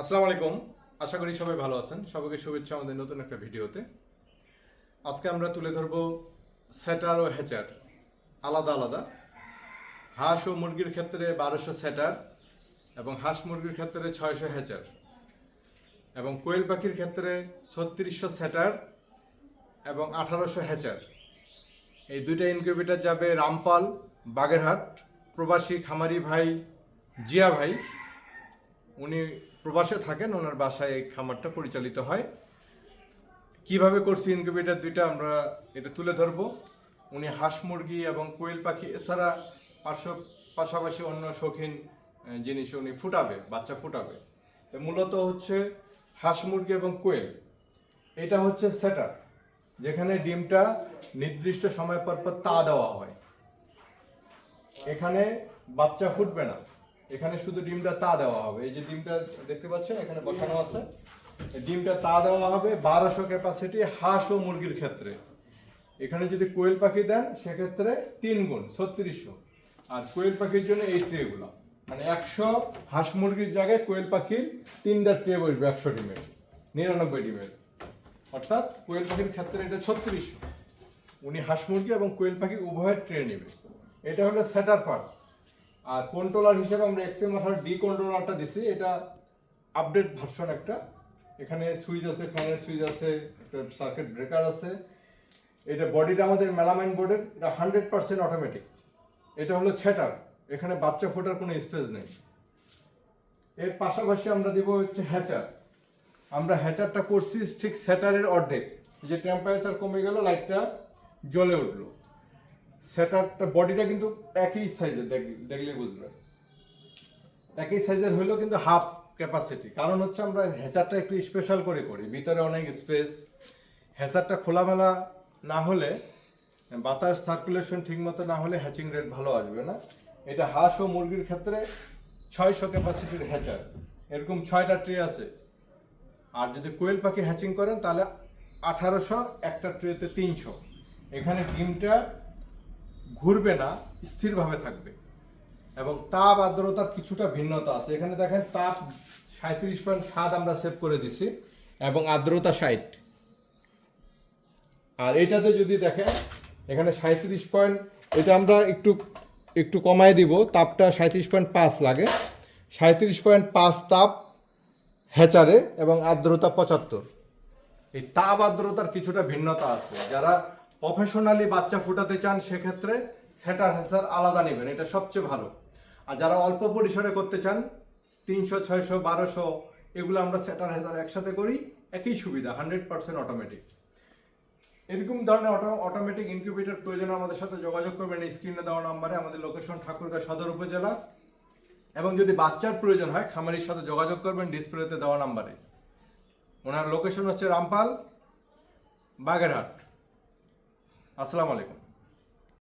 আসসালামু আলাইকুম। আশা করি সবাই ভালো আছেন। সবাইকে শুভেচ্ছা আমাদের নতুন একটা ভিডিওতে। আজকে আমরা তুলে ধরব সেটার ও হ্যাচার আলাদা আলাদা। হাঁস ও মুরগির ক্ষেত্রে 1200 সেটার এবং হাঁস মুরগির ক্ষেত্রে 600 হ্যাচার এবং কোয়েল পাখির ক্ষেত্রে 3600 সেটার এবং 1800 হ্যাচার। এই দুইটা ইনকিউবেটর যাবে রামপাল, বাগেরহাট। প্রবাসী খামারি ভাই জিয়া ভাই, উনি প্রবাসে থাকেন, ওনার বাসায় এই খামারটা পরিচালিত হয়। কিভাবে করছি ইনকিউবেটর দুইটা আমরা এটা তুলে ধরবো। উনি হাঁস মুরগি এবং কোয়েল পাখি এছাড়া পাশাপাশি অন্য শৌখিন জিনিস উনি বাচ্চা ফুটাবে। তো মূলত হচ্ছে হাঁস মুরগি এবং কোয়েল, এটা হচ্ছে সেটার, যেখানে ডিমটা নির্দিষ্ট সময় পর পর তা দেওয়া হয়। এখানে বাচ্চা ফুটবে না, এখানে শুধু ডিমটা তা দেওয়া হবে। এই যে ডিমটা দেখতে পাচ্ছেন এখানে বসানো আছে, ডিমটা তা দেওয়া হবে 1200 ক্যাপাসিটি হাঁস ও মুরগির ক্ষেত্রে। এখানে যদি কোয়েল পাখি দেন সেক্ষেত্রে 3 গুণ 3600। আর কোয়েল পাখির জন্য এই ট্রেগুলো মানে 100 হাঁস মুরগির জায়গায় কোয়েল পাখির 3টা ট্রে বসবে 100 ডিমের, 99 ডিমের। অর্থাৎ কোয়েল পাখির ক্ষেত্রে এটা 3600। উনি হাঁস মুরগি এবং কোয়েল পাখি উভয়ের ট্রে নেবে। এটা হলো সেটার পার্ট। আর কন্ট্রোলার হিসেবে আমরা এক্সএম মাথার ডি কন্ট্রোলারটা দিছি। এটা আপডেট ভার্সন একটা। এখানে সুইচ আছে, ফ্যানের সুইচ আছে, একটা সার্কিট ব্রেকার আছে। এটা বডিটা আমাদের মেলামাইন বোর্ডের, এটা 100% অটোমেটিক। এটা হলো সেটার, এখানে বাচ্চা ফোটার কোনো স্পেস নেই। এর পাশাপাশি আমরা দিব হচ্ছে হ্যাচার। আমরা হ্যাচারটা করছি ঠিক সেটারের অর্ধেক। যে টেম্পারেচার কমে গেল, লাইটটা জ্বলে উঠলো। সেটারটা বডিটা কিন্তু একই সাইজের, দেখলে বুঝবেন একই সাইজের হইলেও কিন্তু হাফ ক্যাপাসিটি। কারণ হচ্ছে আমরা হ্যাচারটা একটু স্পেশাল করে করি, ভিতরে অনেক স্পেস। হ্যাচারটা খোলামেলা না হলে, বাতাস সার্কুলেশন ঠিক মতো না হলে হ্যাচিং রেট ভালো আসবে না। এটা হাঁস ও মুরগির ক্ষেত্রে 600 ক্যাপাসিটির হ্যাচার, এরকম 6টা ট্রে আছে। আর যদি কোয়েল পাখি হ্যাচিং করেন তাহলে 1800, একটা ট্রেতে 300। এখানে ডিমটা ঘুরবে না, স্থিরভাবে থাকবে। এবং তাপ আর্দ্রতার কিছুটা ভিন্নতা আছে। এখানে দেখেন তাপ 37.7 আমরা সেভ করে দিছি এবং আর্দ্রতা 60। আর এটাতে যদি দেখেন এখানে 37. এটা আমরা একটু কমায় দিব, তাপটা 37.5 লাগে। 37.5 তাপ হ্যাচারে এবং আর্দ্রতা 75। এই তাপ আর্দ্রতার কিছুটা ভিন্নতা আছে। যারা প্রফেশনালি বাচ্চা ফুটাতে চান সেক্ষেত্রে সেটার হ্যাচার আলাদা নেবেন, এটা সবচেয়ে ভালো। আর যারা অল্প পরিসরে করতে চান 300, 600, 1200, এগুলো আমরা সেটার হ্যাচার একসাথে করি, একই সুবিধা, 100% অটোমেটিক। এরকম ধরনের অটোমেটিক ইনকিউবেটর প্রয়োজন আমাদের সাথে যোগাযোগ করবেন এই স্ক্রিনে দেওয়া নাম্বারে। আমাদের লোকেশন ঠাকুরগাঁও সদর উপজেলা। এবং যদি বাচ্চার প্রয়োজন হয় খামারির সাথে যোগাযোগ করবেন ডিসপ্লেতে দেওয়া নাম্বারে। ওনার লোকেশন হচ্ছে রামপাল, বাগেরহাট। আসসালামু আলাইকুম।